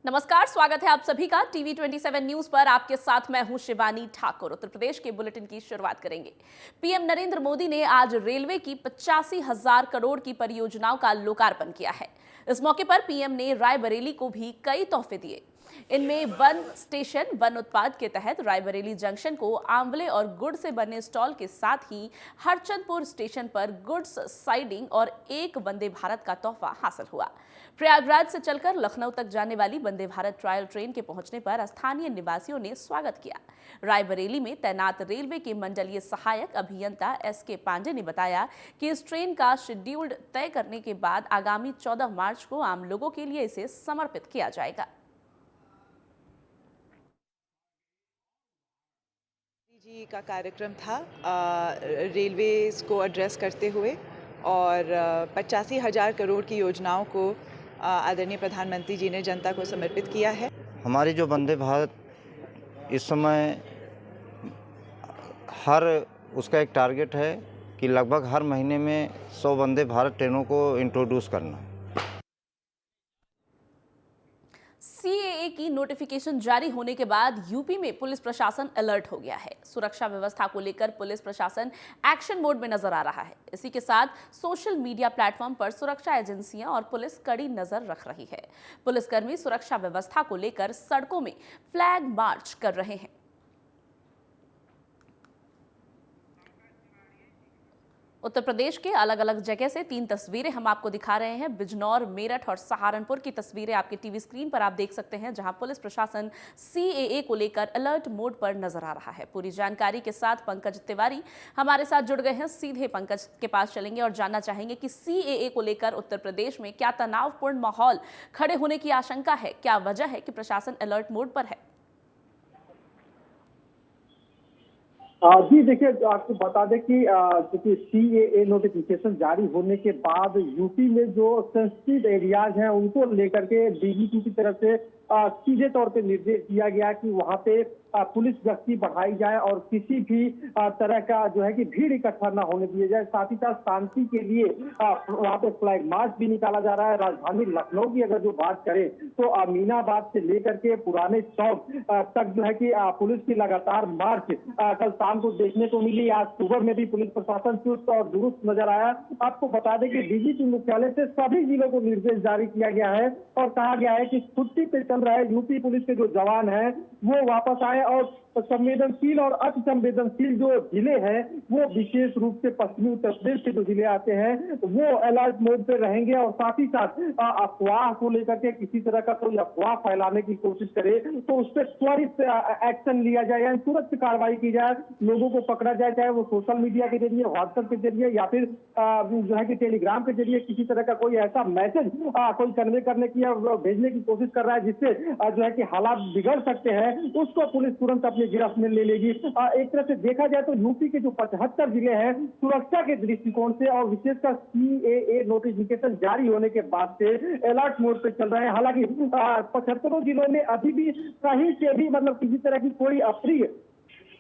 नमस्कार, स्वागत है आप सभी का टीवी 27 न्यूज पर। आपके साथ मैं हूं शिवानी ठाकुर। उत्तर प्रदेश के बुलेटिन की शुरुआत करेंगे। पीएम नरेंद्र मोदी ने आज रेलवे की 85,000 करोड़ की परियोजनाओं का लोकार्पण किया है। इस मौके पर पीएम ने रायबरेली को भी कई तोहफे दिए। इनमें वन स्टेशन वन उत्पाद के तहत रायबरेली जंक्शन को आंवले और गुड़ से बने स्टॉल के साथ ही हरचंदपुर स्टेशन पर गुड्स साइडिंग और एक वंदे भारत का तोहफा हासिल हुआ। प्रयागराज से चलकर लखनऊ तक जाने वाली वंदे भारत ट्रायल ट्रेन के पहुंचने पर स्थानीय निवासियों ने स्वागत किया। रायबरेली में तैनात रेलवे के मंडलीय सहायक अभियंता एस.के. पांडे ने बताया कि इस ट्रेन का शेड्यूल तय करने के बाद आगामी 14 मार्च को आम लोगों के लिए इसे समर्पित किया जाएगा। जी का कार्यक्रम था रेलवेज को एड्रेस करते हुए और 85,000 करोड़ की योजनाओं को आदरणीय प्रधानमंत्री जी ने जनता को समर्पित किया है। हमारी जो वंदे भारत इस समय हर उसका एक टारगेट है कि लगभग हर महीने में 100 वंदे भारत ट्रेनों को इंट्रोड्यूस करना। सीएए की नोटिफिकेशन जारी होने के बाद यूपी में पुलिस प्रशासन अलर्ट हो गया है। सुरक्षा व्यवस्था को लेकर पुलिस प्रशासन एक्शन मोड में नजर आ रहा है। इसी के साथ सोशल मीडिया प्लेटफॉर्म पर सुरक्षा एजेंसियां और पुलिस कड़ी नजर रख रही है। पुलिसकर्मी सुरक्षा व्यवस्था को लेकर सड़कों में फ्लैग मार्च कर रहे हैं। उत्तर प्रदेश के अलग अलग जगह से 3 तस्वीरें हम आपको दिखा रहे हैं। बिजनौर, मेरठ और सहारनपुर की तस्वीरें आपके टीवी स्क्रीन पर आप देख सकते हैं, जहां पुलिस प्रशासन सीएए को लेकर अलर्ट मोड पर नजर आ रहा है। पूरी जानकारी के साथ पंकज तिवारी हमारे साथ जुड़ गए हैं। सीधे पंकज के पास चलेंगे और जानना चाहेंगे कि सीएए को लेकर उत्तर प्रदेश में क्या तनावपूर्ण माहौल खड़े होने की आशंका है, क्या वजह है कि प्रशासन अलर्ट मोड पर है? जी देखिए, आपको बता दें कि क्योंकि सीएए नोटिफिकेशन जारी होने के बाद यूपी में जो सेंसिटिव एरियाज हैं उनको लेकर के डीजीपी की तरफ से सीधे तौर पे निर्देश दिया गया कि वहां पे पुलिस गश्ती बढ़ाई जाए और किसी भी तरह का जो है कि भीड़ इकट्ठा न होने दिया जाए। साथ ही साथ शांति के लिए वहां पे फ्लैग मार्च भी निकाला जा रहा है। राजधानी लखनऊ की अगर जो बात करें तो अमीनाबाद से लेकर के पुराने चौक तक जो है कि पुलिस की लगातार मार्च कल शाम को देखने को मिली। आज सुबह में भी पुलिस प्रशासन चुस्त और दुरुस्त नजर आया। आपको बता दें कि डीजीपी मुख्यालय से सभी जिलों को निर्देश जारी किया गया है और कहा गया है कि छुट्टी पे चल रहे यूपी पुलिस के जो जवान हैं वो वापस आए और संवेदनशील और अति संवेदनशील जो जिले हैं वो विशेष रूप से पश्चिमी उत्तर प्रदेश के जो जिले आते हैं वो अलर्ट मोड पे रहेंगे और साथ ही साथ अफवाह को लेकर के किसी तरह का कोई अफवाह फैलाने की कोशिश करे तो उस पर त्वरित एक्शन लिया जाए, यानी तुरंत कार्रवाई की जाए, लोगों को पकड़ा जाए, चाहे वो सोशल मीडिया के जरिए, व्हाट्सएप के जरिए या फिर जो है कि टेलीग्राम के जरिए किसी तरह का कोई ऐसा मैसेज कोई कन्वे करने की या भेजने की कोशिश कर रहा है जिससे जो है कि हालात बिगड़ सकते हैं, उसको पुलिस तुरंत अपनी गिरफ्त में ले लेगी। एक तरह से देखा जाए तो यूपी के जो 75 जिले हैं सुरक्षा के दृष्टिकोण से और विशेषकर सीएए नोटिफिकेशन जारी होने के बाद से अलर्ट मोड पे चल रहे हैं। हालांकि 75 जिलों में अभी भी कहीं से भी मतलब किसी तरह की कोई अप्रिय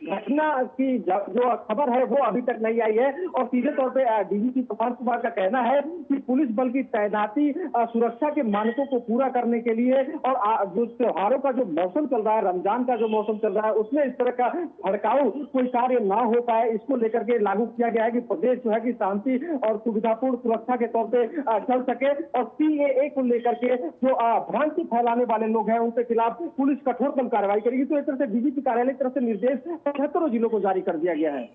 घटना की जो खबर है वो अभी तक नहीं आई है और सीधे तौर पे डीजीपी प्रशांत कुमार का कहना है कि पुलिस बल की तैनाती सुरक्षा के मानकों को पूरा करने के लिए और जो त्योहारों का जो मौसम चल रहा है, रमजान का जो मौसम चल रहा है, उसमें इस तरह का भड़काऊ कोई कार्य ना हो पाए, इसको लेकर के लागू किया गया है कि प्रदेश जो है कि शांति और सुविधापूर्ण सुरक्षा के तौर पे चल सके और सीएए को लेकर के जो भ्रांति फैलाने वाले लोग हैं उनके खिलाफ पुलिस कठोरतम कार्रवाई करेगी। तो इस तरह से डीजीपी कार्यालय की तरफ से निर्देश 75 जिलों को जारी कर दिया गया है।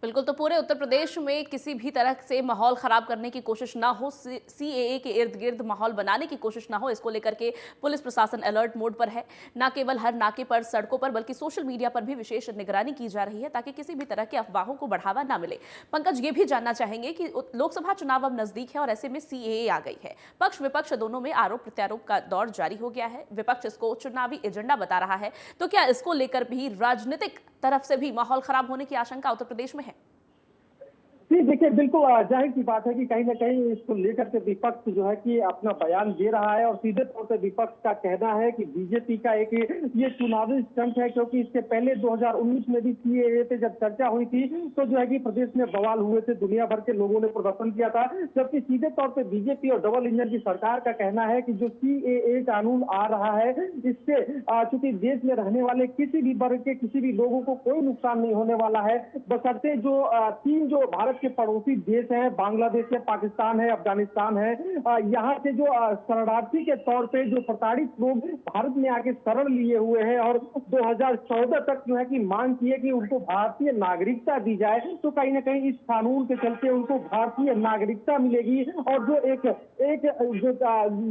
बिल्कुल, तो पूरे उत्तर प्रदेश में किसी भी तरह से माहौल खराब करने की कोशिश ना हो, सीएए के इर्द गिर्द माहौल बनाने की कोशिश ना हो, इसको लेकर के पुलिस प्रशासन अलर्ट मोड पर है। न केवल हर नाके पर, सड़कों पर, बल्कि सोशल मीडिया पर भी विशेष निगरानी की जा रही है ताकि किसी भी तरह के अफवाहों को बढ़ावा ना मिले। पंकज, ये भी जानना चाहेंगे कि लोकसभा चुनाव अब नजदीक है और ऐसे में सीएए आ गई है। पक्ष विपक्ष दोनों में आरोप प्रत्यारोप का दौर जारी हो गया है। विपक्ष इसको चुनावी एजेंडा बता रहा है, तो क्या इसको लेकर भी राजनीतिक तरफ से भी माहौल खराब होने की आशंका उत्तर प्रदेश में है? जी देखिए बिल्कुल जाहिर सी बात है कि कहीं ना कहीं इसको लेकर के विपक्ष जो है कि अपना बयान दे रहा है और सीधे तौर पे विपक्ष का कहना है कि बीजेपी का एक ये चुनावी स्टंट है, क्योंकि इससे पहले 2019 में भी सीएए पे जब चर्चा हुई थी तो जो है कि प्रदेश में बवाल हुए थे, दुनिया भर के लोगों ने प्रदर्शन किया था। जबकि सीधे तौर पे बीजेपी और डबल इंजन की सरकार का कहना है कि जो सीएए कानून आ रहा है इससे चूंकि देश में रहने वाले किसी भी वर्ग के किसी भी लोगों को कोई नुकसान नहीं होने वाला है, बशर्ते जो तीन जो भारत के पड़ोसी देश हैं, बांग्लादेश है, पाकिस्तान है, अफगानिस्तान है, यहाँ से जो शरणार्थी के तौर पे जो प्रताड़ित लोग भारत में आके शरण लिए हुए हैं और 2014 तक जो है कि मांग की है कि उनको भारतीय नागरिकता दी जाए, तो कहीं ना कहीं इस कानून के चलते उनको भारतीय नागरिकता मिलेगी। और जो एक जो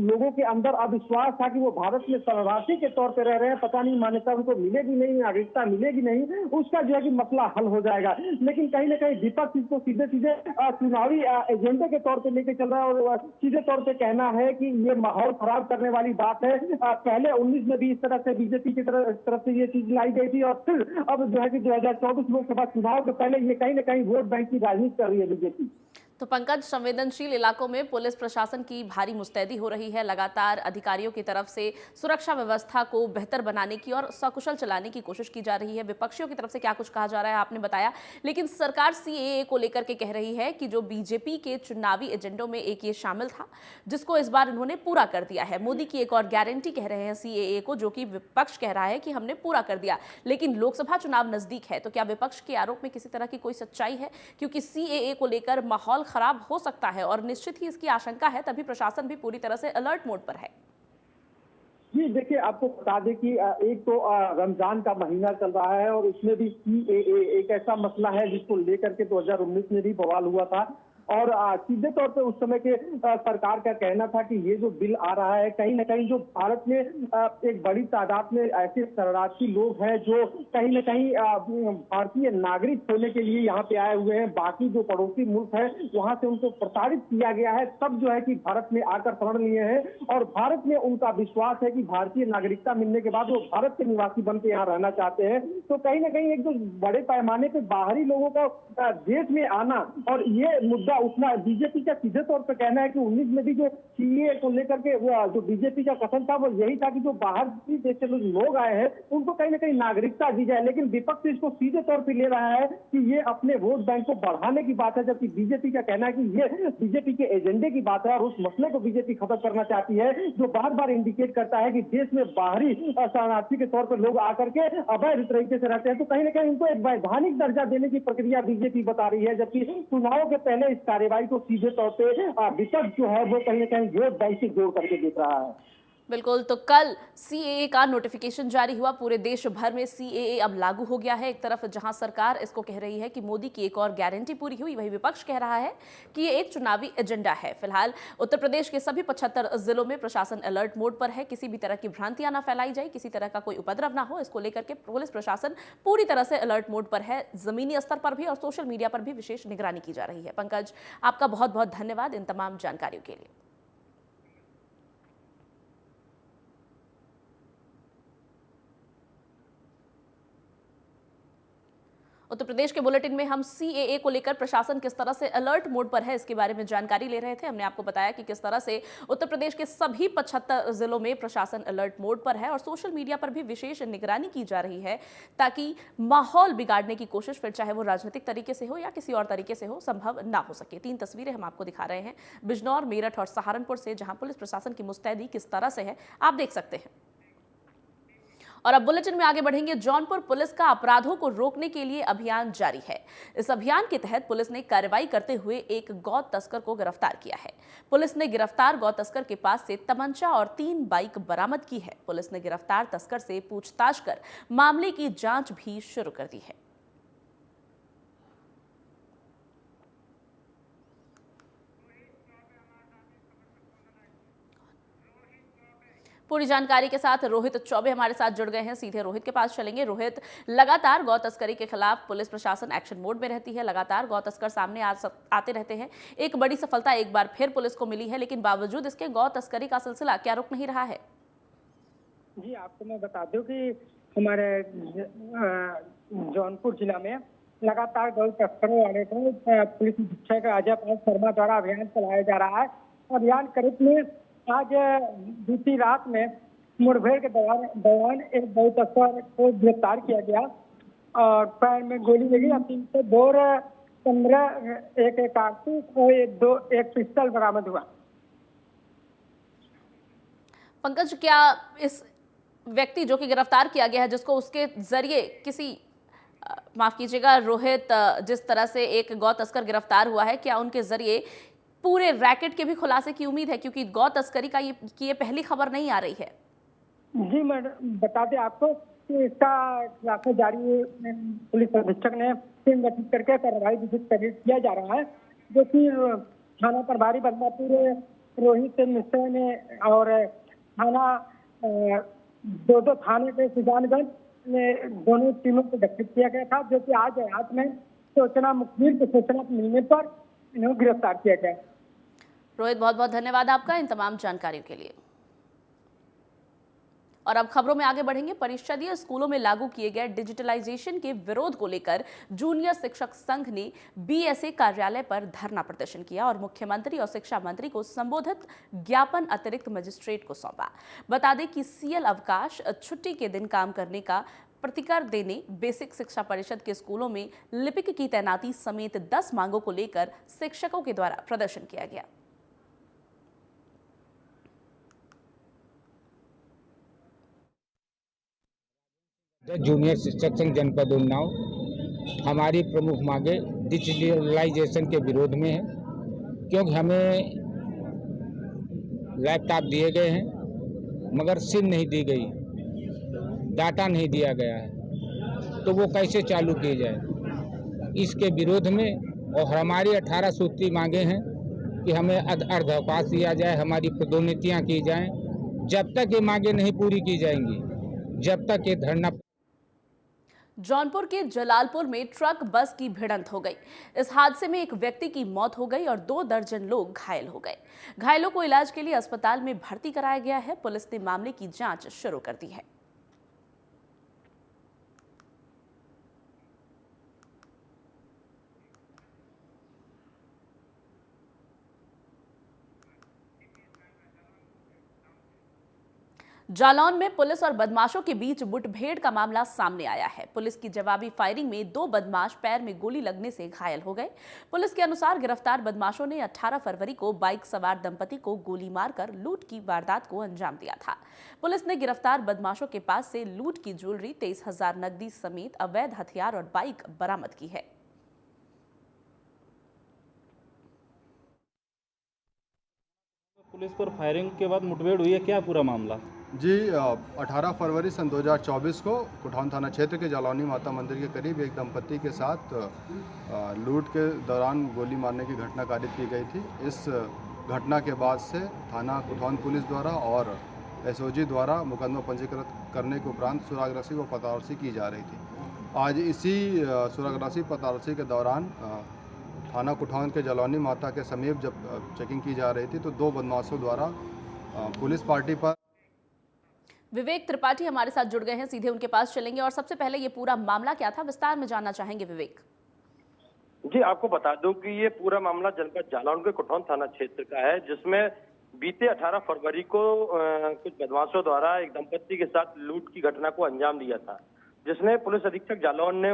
लोगों के अंदर अविश्वास था कि वो भारत में शरणार्थी के तौर पर रह रहे हैं, पता नहीं मान्यता उनको मिलेगी नहीं, नागरिकता मिलेगी नहीं, उसका जो है कि मसला हल हो जाएगा। लेकिन कहीं ना कहीं विपक्ष इसको सीधे सीधे चुनावी एजेंडे के तौर पे लेके चल रहा है और सीधे तौर पे कहना है कि ये माहौल खराब करने वाली बात है। पहले 19 में भी इस तरह से बीजेपी की तरफ से ये चीज लाई गई थी और फिर अब जो है कि 2024 लोकसभा चुनाव के पहले ये कहीं ना कहीं वोट बैंक की राजनीति कर रही है बीजेपी। तो पंकज, संवेदनशील इलाकों में पुलिस प्रशासन की भारी मुस्तैदी हो रही है। लगातार अधिकारियों की तरफ से सुरक्षा व्यवस्था को बेहतर बनाने की और सकुशल चलाने की कोशिश की जा रही है। विपक्षियों की तरफ से क्या कुछ कहा जा रहा है आपने बताया, लेकिन सरकार सीएए को लेकर के कह रही है कि जो बीजेपी के चुनावी एजेंडों में एक ये शामिल था जिसको इस बार इन्होंने पूरा कर दिया है। मोदी की एक और गारंटी कह रहे हैं सीएए को, जो कि विपक्ष कह रहा है कि हमने पूरा कर दिया। लेकिन लोकसभा चुनाव नजदीक है, तो क्या विपक्ष के आरोप में किसी तरह की कोई सच्चाई है? क्योंकि सीएए को लेकर माहौल खराब हो सकता है और निश्चित ही इसकी आशंका है, तभी प्रशासन भी पूरी तरह से अलर्ट मोड पर है। जी देखिए, आपको बता दें कि एक तो रमजान का महीना चल रहा है और उसमें भी सीएए एक ऐसा मसला है जिसको लेकर के 2019 में भी बवाल हुआ था और सीधे तौर पे उस समय के सरकार का कहना था कि ये जो बिल आ रहा है कहीं ना कहीं जो भारत में एक बड़ी तादाद में ऐसे शरणार्थी लोग हैं जो कहीं ना कहीं भारतीय नागरिक होने के लिए यहाँ पे आए हुए हैं, बाकी जो पड़ोसी मुल्क है वहां से उनको प्रताड़ित किया गया है, तब जो है कि भारत में आकर शरण लिए हैं और भारत में उनका विश्वास है कि भारतीय नागरिकता मिलने के बाद वो भारत के निवासी बन के यहाँ रहना चाहते हैं। तो कहीं ना कहीं एक जो बड़े पैमाने पे बाहरी लोगों का देश में आना और ये मुद्दा उठना, बीजेपी का सीधे तौर पर कहना है कि 19 में भी जो सीएए को लेकर के जो बीजेपी का कथन था वो यही था कि जो बाहर देश से लोग आए हैं उनको कहीं ना कहीं नागरिकता दी जाए। लेकिन विपक्ष इसको सीधे तौर पर ले रहा है कि ये अपने वोट बैंक को बढ़ाने की बात है, जबकि बीजेपी का कहना है कि ये बीजेपी के एजेंडे की बात है और उस मसले को बीजेपी खत्म करना चाहती है, जो बार बार इंडिकेट करता है कि देश में बाहरी शरणार्थी के तौर पर लोग आकर के अवैध तरीके से रहते हैं। तो कहीं ना कहीं इनको एक वैधानिक दर्जा देने की प्रक्रिया बीजेपी बता रही है, जबकि चुनाव के पहले इस कार्यवाही को सीधे तौर पे विपक्ष जो है वो कहीं ना कहीं वोट बैंक से जोड़ करके देख रहा है। बिल्कुल, तो कल सीएए का नोटिफिकेशन जारी हुआ। पूरे देश भर में सीएए अब लागू हो गया है। एक तरफ जहां सरकार इसको कह रही है कि मोदी की एक और गारंटी पूरी हुई, वही विपक्ष कह रहा है कि ये एक चुनावी एजेंडा है। फिलहाल उत्तर प्रदेश के सभी 75 जिलों में प्रशासन अलर्ट मोड पर है। किसी भी तरह की भ्रांतियां ना फैलाई जाए, किसी तरह का कोई उपद्रव ना हो, इसको लेकर के पुलिस प्रशासन पूरी तरह से अलर्ट मोड पर है। जमीनी स्तर पर भी और सोशल मीडिया पर भी विशेष निगरानी की जा रही है। पंकज, आपका बहुत बहुत धन्यवाद इन तमाम जानकारियों के लिए। उत्तर प्रदेश के बुलेटिन में हम सीएए को लेकर प्रशासन किस तरह से अलर्ट मोड पर है इसके बारे में जानकारी ले रहे थे। हमने आपको बताया कि किस तरह से उत्तर प्रदेश के सभी 75 जिलों में प्रशासन अलर्ट मोड पर है और सोशल मीडिया पर भी विशेष निगरानी की जा रही है ताकि माहौल बिगाड़ने की कोशिश, फिर चाहे वो राजनीतिक तरीके से हो या किसी और तरीके से हो, संभव ना हो सके। 3 तस्वीरें हम आपको दिखा रहे हैं बिजनौर, मेरठ और सहारनपुर से, जहां पुलिस प्रशासन की मुस्तैदी किस तरह से है आप देख सकते हैं। और अब बुलेटिन में आगे बढ़ेंगे। जौनपुर पुलिस का अपराधों को रोकने के लिए अभियान जारी है। इस अभियान के तहत पुलिस ने कार्रवाई करते हुए एक गौ तस्कर को गिरफ्तार किया है। पुलिस ने गिरफ्तार गौ तस्कर के पास से तमंचा और 3 बाइक बरामद की है। पुलिस ने गिरफ्तार तस्कर से पूछताछ कर मामले की जांच भी शुरू कर दी है। पूरी जानकारी के साथ रोहित चौबे हमारे साथ जुड़ गए हैं। सीधे रोहित के पास चलेंगे। रोहित, लगातार गौ तस्करी के खिलाफ पुलिस प्रशासन एक्शन मोड में रहती है, लगातार गौ तस्कर सामने आते रहते हैं। एक बड़ी सफलता एक बार फिर पुलिस को मिली है, लेकिन बावजूद इसके गौ तस्करी का सिलसिला क्या रुक नहीं रहा है? जी, आपको मैं बता दूं कि हमारे जौनपुर जिला में लगातार गौ तस्करों वाले को पुलिस अधीक्षक अजय पाल शर्मा द्वारा अभियान चलाया जा रहा है। अभियान करीब में आज बीती रात में मुठभेड़ के दौरान एक गौ तस्कर को गिरफ्तार किया गया और पैर में गोली लगी। 300 बोर 15 एक कारतूस और एक पिस्टल बरामद हुआ। पंकज, क्या इस व्यक्ति जो कि गिरफ्तार किया गया है, जिसको उसके जरिए किसी माफ कीजिएगा रोहित, जिस तरह से एक गौ तस्कर गिरफ्तार हुआ है, क्या उनके जरिए पूरे रैकेट के भी खुलासे की उम्मीद है? क्योंकि गौ तस्करी का ये पहली खबर नहीं आ रही है। जी मैडम, बता दें आपको कि इसका खुलासा जारी है। पुलिस अधीक्षक ने टीम गठित करके कार्रवाई किया जा रहा है, जो कि थाना प्रभारी बदलापुर रोहित मिश्रा ने और थाना दो थाने के सुजानगंज में दोनों टीमों को गठित किया गया था, जो कि आज रात में सूचना मिलने पर इन्हें गिरफ्तार किया गया। रोहित, बहुत बहुत धन्यवाद आपका इन तमाम जानकारियों के लिए। और अब खबरों में आगे बढ़ेंगे। परिषदीय स्कूलों में लागू किए गए डिजिटलाइजेशन के विरोध को लेकर जूनियर शिक्षक संघ ने बीएसए कार्यालय पर धरना प्रदर्शन किया और मुख्यमंत्री और शिक्षा मंत्री को संबोधित ज्ञापन अतिरिक्त मजिस्ट्रेट को सौंपा। बता दें कि सीएल अवकाश, छुट्टी के दिन काम करने का प्रतिकर देने, बेसिक शिक्षा परिषद के स्कूलों में लिपिक की तैनाती समेत 10 मांगों को लेकर शिक्षकों के द्वारा प्रदर्शन किया गया। जूनियर शिक्षक संघ जनपद उन्नाव हमारी प्रमुख मांगे डिजिटलाइजेशन के विरोध में है, क्योंकि हमें लैपटॉप दिए गए हैं मगर सिम नहीं दी गई, डाटा नहीं दिया गया है, तो वो कैसे चालू किए जाए। इसके विरोध में और हमारी 18 सूत्री मांगे हैं कि हमें अर्धावकाश दिया जाए, हमारी पदोन्नतियां की जाएं। जब तक ये मांगे नहीं पूरी की जाएंगी, जब तक ये धरना। जौनपुर के जलालपुर में ट्रक बस की भिड़ंत हो गई। इस हादसे में एक व्यक्ति की मौत हो गई और 2 दर्जन लोग घायल हो गए। घायलों को इलाज के लिए अस्पताल में भर्ती कराया गया है। पुलिस ने मामले की जांच शुरू कर दी है। जालौन में पुलिस और बदमाशों के बीच मुठभेड़ का मामला सामने आया है। पुलिस की जवाबी फायरिंग में 2 बदमाश पैर में गोली लगने से घायल हो गए। पुलिस के अनुसार गिरफ्तार बदमाशों ने 18 फरवरी को बाइक सवार दंपति को गोली मारकर लूट की वारदात को अंजाम दिया था। पुलिस ने गिरफ्तार बदमाशों के पास से लूट की ज्वेलरी, 23,000 नकदी समेत अवैध हथियार और बाइक बरामद की है। पुलिस पर फायरिंग के बाद मुठभेड़ हुई है, क्या पूरा मामला? जी 18 फरवरी सन 2024 को कुठौन थाना क्षेत्र के जालौनी माता मंदिर के करीब एक दंपति के साथ लूट के दौरान गोली मारने की घटना कारित की गई थी। इस घटना के बाद से थाना कुठौन पुलिस द्वारा और एसओजी द्वारा मुकदमा पंजीकृत करने के उपरांत सुरागरसी व पतारसी की जा रही थी। आज इसी सुरागरसी पतारसी के दौरान थाना कुठौन के जालौनी माता के समीप जब चेकिंग की जा रही थी तो 2 बदमाशों द्वारा पुलिस पार्टी पर। विवेक त्रिपाठी हमारे साथ जुड़ गए हैं, सीधे उनके पास चलेंगे और सबसे पहले ये पूरा मामला क्या था, विस्तार में जानना चाहेंगे विवेक। जी, आपको बता दूं कि ये पूरा मामला जनपद जालौन के कुठौन थाना क्षेत्र का है, जिसमें बीते 18 फरवरी को कुछ बदमाशों द्वारा एक दंपत्ति के साथ लूट की घटना को अंजाम दिया था, जिसमें पुलिस अधीक्षक जालौन ने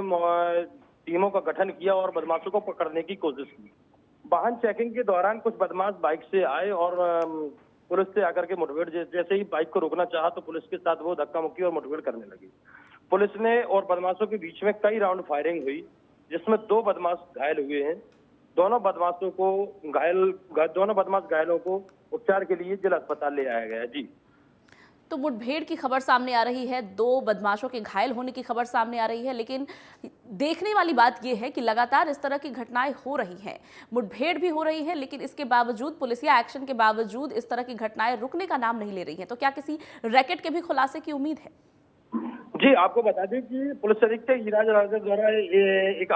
टीमों का गठन किया और बदमाशों को पकड़ने की कोशिश की। वाहन चेकिंग के दौरान कुछ बदमाश बाइक से आए और पुलिस से आकर के मुठभेड़, जैसे ही बाइक को रोकना चाहा तो पुलिस के साथ वो धक्का मुक्की और मुठभेड़ करने लगी। पुलिस ने और बदमाशों के बीच में कई राउंड फायरिंग हुई, जिसमें 2 बदमाश घायल हुए हैं। दोनों बदमाश घायलों को उपचार के लिए जिला अस्पताल ले आया गया है। जी, तो मुठभेड़ की खबर सामने आ रही है, 2 बदमाशों के घायल होने की खबर सामने आ रही है, लेकिन देखने वाली बात यह है कि लगातार इस तरह की घटनाएं हो रही हैं, मुठभेड़ भी हो रही है, लेकिन इसके बावजूद, पुलिसिया एक्शन के बावजूद इस तरह की घटनाएं रुकने का नाम नहीं ले रही हैं। तो क्या किसी रैकेट के भी खुलासे की उम्मीद है? जी, आपको बता दें कि पुलिस अधीक्षक हीराज राजा द्वारा एक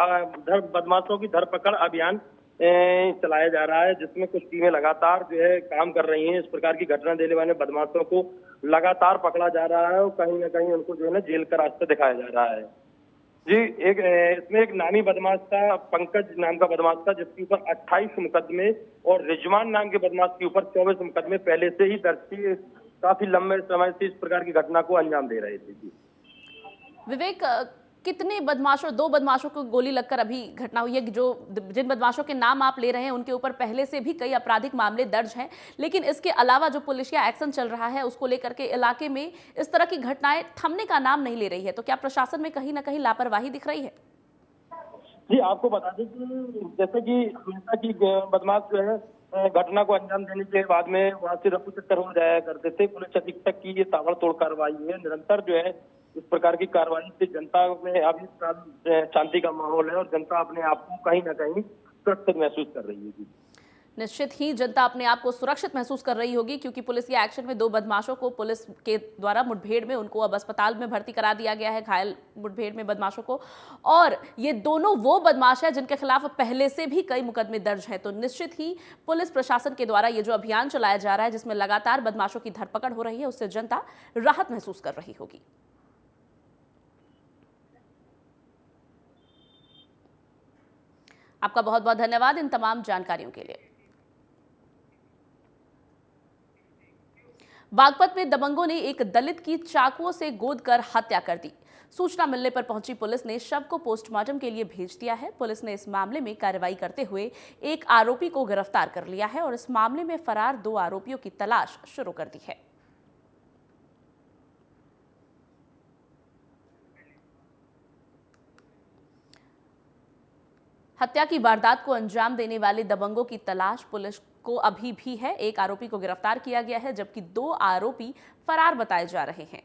बदमाशों की धरपकड़ अभियान चलाया जा रहा है, जिसमें कुछ टीमें लगातार जो है काम कर रही हैं। इस प्रकार की घटना देने वाले बदमाशों को लगातार पकड़ा जा रहा है और कहीं ना कहीं उनको जो है ना जेल का रास्ता दिखाया जा रहा है। जी, इसमें एक नामी बदमाश था, पंकज नाम का बदमाश था, जिसके ऊपर 28 मुकदमे और रिजवान नाम के बदमाश के ऊपर 24 मुकदमे पहले से ही दर्ज थे। काफी लंबे समय से इस प्रकार की घटना को अंजाम दे रहे थे। जी विवेक, कितने बदमाशों, 2 बदमाशों को गोली लगकर अभी घटना हुई है। जो जिन बदमाशों के नाम आप ले रहे हैं उनके ऊपर पहले से भी कई आपराधिक मामले दर्ज हैं, लेकिन इसके अलावा जो पुलिसिया एक्शन चल रहा है उसको लेकर के इलाके में इस तरह की घटनाएं थमने का नाम नहीं ले रही है, तो क्या प्रशासन में कहीं ना कहीं लापरवाही दिख रही है? जी, आपको बता दें कि जैसे कि सुनीता की बदमाश जो है घटना को अंजाम देने के बाद में वहां से रफू चक्कर हो जाया करते थे। पुलिस अधीक्षक की ये ताबड़तोड़ कार्रवाई है। निरंतर जो है इस प्रकार की कार्रवाई से जनता में अभी शांति का माहौल है और जनता अपने आप को कहीं ना कहीं सुरक्षित महसूस कर रही है। जी निश्चित ही जनता अपने आप को सुरक्षित महसूस कर रही होगी, क्योंकि पुलिस के एक्शन में 2 बदमाशों को पुलिस के द्वारा मुठभेड़ में उनको अब अस्पताल में भर्ती करा दिया गया है, घायल मुठभेड़ में बदमाशों को। और ये दोनों वो बदमाश हैं जिनके खिलाफ पहले से भी कई मुकदमे दर्ज हैं। तो निश्चित ही पुलिस प्रशासन के द्वारा ये जो अभियान चलाया जा रहा है, जिसमें लगातार बदमाशों की धरपकड़ हो रही है, उससे जनता राहत महसूस कर रही होगी। आपका बहुत बहुत धन्यवाद इन तमाम जानकारियों के लिए। बागपत में दबंगों ने एक दलित की चाकुओं से गोदकर हत्या कर दी। सूचना मिलने पर पहुंची पुलिस ने शव को पोस्टमार्टम के लिए भेज दिया है। पुलिस ने इस मामले में कार्रवाई करते हुए एक आरोपी को गिरफ्तार कर लिया है और इस मामले में फरार 2 आरोपियों की तलाश शुरू कर दी है। हत्या की वारदात को अंजाम देने वाले दबंगों की तलाश पुलिस को अभी भी है। एक आरोपी को गिरफ्तार किया गया है, जबकि 2 आरोपी फरार बताए जा रहे हैं।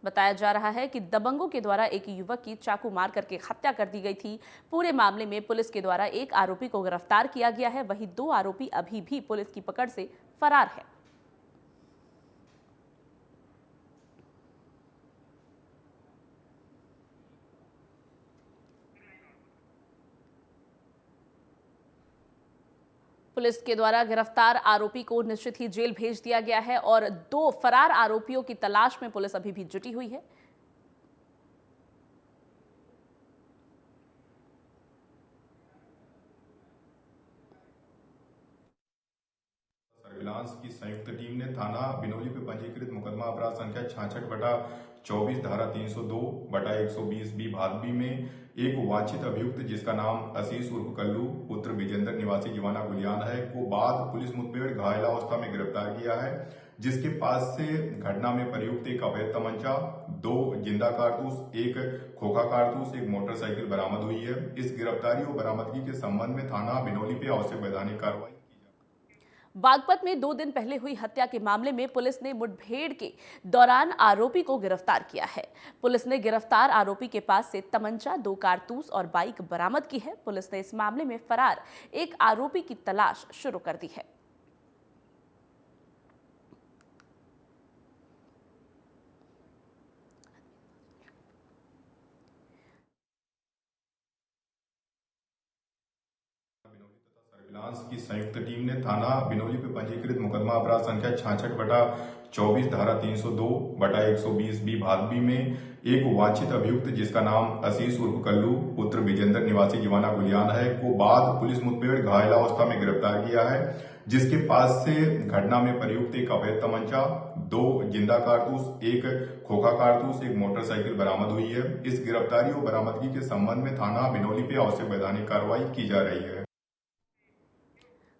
बताया जा रहा है कि दबंगों के द्वारा एक युवक की चाकू मार करके हत्या कर दी गई थी। पूरे मामले में पुलिस के द्वारा एक आरोपी को गिरफ्तार किया गया है, वहीं 2 आरोपी अभी भी पुलिस की पकड़ से फरार है। पुलिस के द्वारा गिरफ्तार आरोपी को निश्चित ही जेल भेज दिया गया है और 2 फरार आरोपियों की तलाश में पुलिस अभी भी जुटी हुई है। सर्विलांस की संयुक्त टीम ने थाना बिनौली पे पंजीकृत मुकदमा अपराध संख्या 66/24 धारा 302/120 भादवी में एक वांछित अभियुक्त जिसका नाम आशीष उर्फ कल्लू पुत्र विजेंद्र निवासी जीवाना गुलियान है को बाद पुलिस मुठभेड़ घायल अवस्था में गिरफ्तार किया है, जिसके पास से घटना में प्रयुक्त एक अवैध तमंचा, 2 जिंदा कारतूस, 1 खोखा कारतूस, 1 मोटरसाइकिल बरामद हुई है। इस गिरफ्तारी और बरामदगी के संबंध में थाना बिनौली पे आवश्यक वैधानिक कार्रवाई। बागपत में 2 दिन पहले हुई हत्या के मामले में पुलिस ने मुठभेड़ के दौरान आरोपी को गिरफ्तार किया है। पुलिस ने गिरफ्तार आरोपी के पास से तमंचा, 2 कारतूस और बाइक बरामद की है। पुलिस ने इस मामले में फरार एक आरोपी की तलाश शुरू कर दी है। सर्विलांस की संयुक्त टीम ने थाना बिनौली पे पंजीकृत मुकदमा अपराध संख्या 66/24 धारा 302/120 भादवी में एक वांछित अभियुक्त जिसका नाम आशीष उर्फ कल्लू पुत्र विजेंद्र निवासी जीवाना गुलियान है को बाद पुलिस मुठभेड़ घायल अवस्था में गिरफ्तार किया है, जिसके पास से घटना में प्रयुक्त एक अवैध तमंचा, 2 जिंदा कारतूस, 1 खोखा कारतूस, 1 मोटरसाइकिल बरामद हुई है। इस गिरफ्तारी और बरामदगी के संबंध में थाना बिनौली पे आवश्यक वैधानिक कार्रवाई की जा रही है।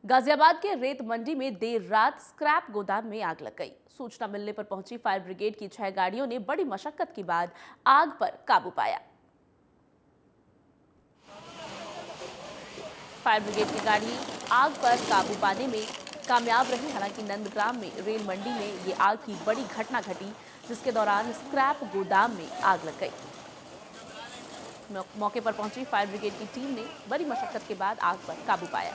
गाजियाबाद के रेत मंडी में देर रात स्क्रैप गोदाम में आग लग गई। सूचना मिलने पर पहुंची फायर ब्रिगेड की 6 गाड़ियों ने बड़ी मशक्कत के बाद आग पर काबू पाया। फायर ब्रिगेड की गाड़ी आग पर काबू पाने में कामयाब रही। हालांकि नंदग्राम में रेल मंडी में ये आग की बड़ी घटना घटी, जिसके दौरान स्क्रैप गोदाम में आग लग गई। मौके पर पहुंची फायर ब्रिगेड की टीम ने बड़ी मशक्कत के बाद आग पर काबू पाया।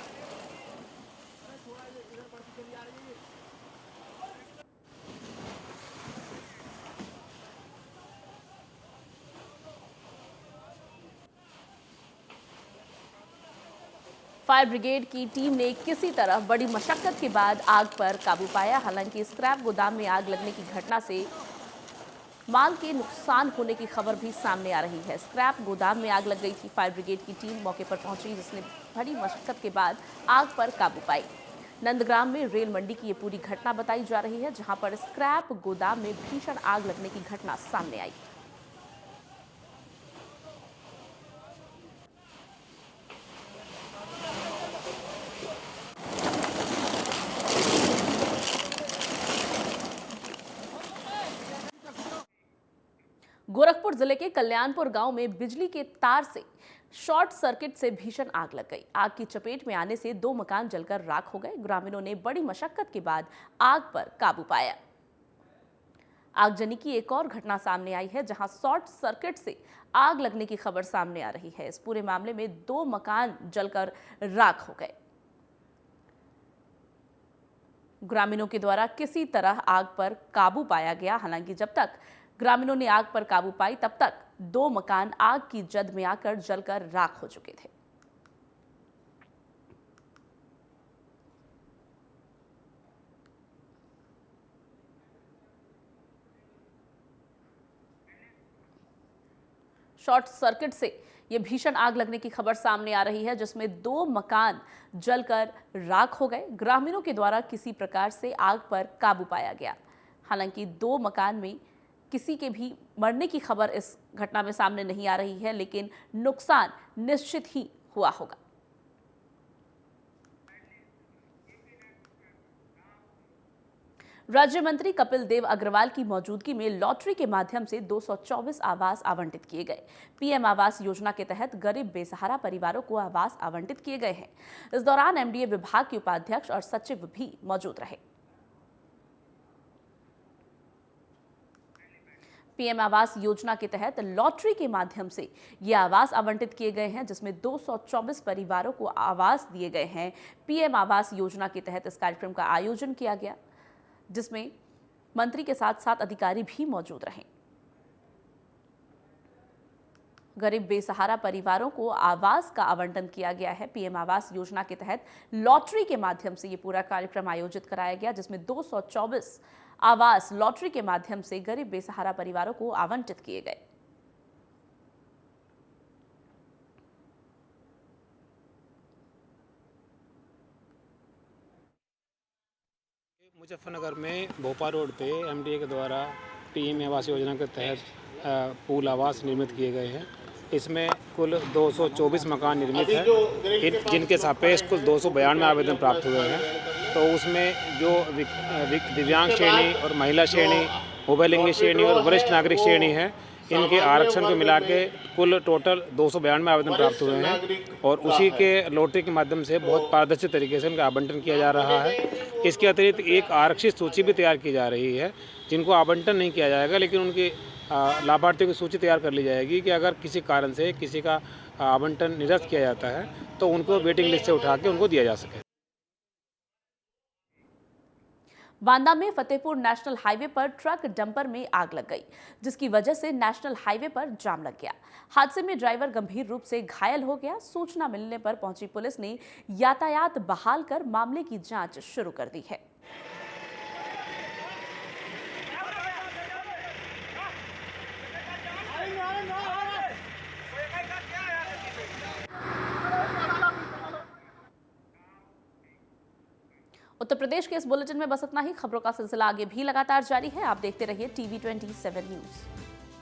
फायर ब्रिगेड की टीम ने किसी तरह बड़ी मशक्कत के बाद आग पर काबू पाया। हालांकि स्क्रैप गोदाम में आग लगने की घटना से माल के नुकसान होने की खबर भी सामने आ रही है। स्क्रैप गोदाम में आग लग गई थी। फायर ब्रिगेड की टीम मौके पर पहुंची, जिसने बड़ी मशक्कत के बाद आग पर काबू पाई। नंदग्राम में रेल मंडी की ये पूरी घटना बताई जा रही है, जहां पर स्क्रैप गोदाम में भीषण आग लगने की घटना सामने आई। गोरखपुर जिले के कल्याणपुर गांव में बिजली के तार से शॉर्ट सर्किट से भीषण आग लग गई। आग की चपेट में आने से 2 मकान जलकर राख हो गए। ग्रामीणों ने बड़ी मशक्कत के बाद आग पर काबू पाया। आगजनी की एक और घटना सामने आई है, जहां शॉर्ट सर्किट से आग लगने की खबर सामने आ रही है। इस पूरे मामले में 2 मकान जलकर राख हो गए। ग्रामीणों के द्वारा किसी तरह आग पर काबू पाया गया। हालांकि जब तक ग्रामीणों ने आग पर काबू पाई, तब तक 2 मकान आग की जद में आकर जलकर राख हो चुके थे। शॉर्ट सर्किट से ये भीषण आग लगने की खबर सामने आ रही है, जिसमें 2 मकान जलकर राख हो गए। ग्रामीणों के द्वारा किसी प्रकार से आग पर काबू पाया गया। हालांकि 2 मकान में किसी के भी मरने की खबर इस घटना में सामने नहीं आ रही है, लेकिन नुकसान निश्चित ही हुआ होगा। राज्य मंत्री कपिल देव अग्रवाल की मौजूदगी में लॉटरी के माध्यम से 224 आवास आवंटित किए गए। पीएम आवास योजना के तहत गरीब बेसहारा परिवारों को आवास आवंटित किए गए हैं। इस दौरान एमडीए विभाग के उपाध्यक्ष और सचिव भी मौजूद रहे। पीएम आवास योजना के तहत लॉटरी के माध्यम से ये आवास आवंटित किए गए हैं, जिसमें 224 परिवारों को आवास दिए गए हैं। पीएम आवास योजना के तहत इस कार्यक्रम का आयोजन किया गया, जिसमें मंत्री के साथ 7 अधिकारी भी मौजूद रहे। गरीब बेसहारा परिवारों को आवास का आवंटन किया गया है। पीएम आवास योजना के तहत लॉटरी के माध्यम से ये पूरा कार्यक्रम आयोजित कराया गया, जिसमें 224 आवास लॉटरी के माध्यम से गरीब बेसहारा परिवारों को आवंटित किए गए। मुजफ्फरनगर में भोपाल रोड पे एमडीए के द्वारा पीएम आवास योजना के तहत पूल आवास निर्मित किए गए हैं। इसमें कुल 224 मकान निर्मित हैं, जिनके सापेक्ष कुल 292 आवेदन प्राप्त हुए हैं। तो उसमें जो दिव्यांग श्रेणी और महिला श्रेणी, उभयलिंगी श्रेणी और वरिष्ठ नागरिक श्रेणी है, इनके आरक्षण को मिला के कुल टोटल 292 आवेदन प्राप्त हुए हैं। और उसी के लॉटरी के माध्यम से बहुत पारदर्शी तरीके से इनका आवंटन किया जा रहा है। इसके अतिरिक्त एक आरक्षित सूची भी तैयार की जा रही है, जिनको आवंटन नहीं किया जाएगा, लेकिन उनकी लाभार्थियों की सूची तैयार कर ली जाएगी कि अगर किसी कारण से किसी का आवंटन निरस्त किया जाता है तो उनको वेटिंग लिस्ट से उठा के उनको दिया जा सके। बांदा में फतेहपुर नेशनल हाईवे पर ट्रक डंपर में आग लग गई, जिसकी वजह से नेशनल हाईवे पर जाम लग गया। हादसे में ड्राइवर गंभीर रूप से घायल हो गया। सूचना मिलने पर पहुंची पुलिस ने यातायात बहाल कर मामले की जांच शुरू कर दी है। उत्तर प्रदेश के इस बुलेटिन में बस इतना ही। खबरों का सिलसिला आगे भी लगातार जारी है। आप देखते रहिए TV27 न्यूज।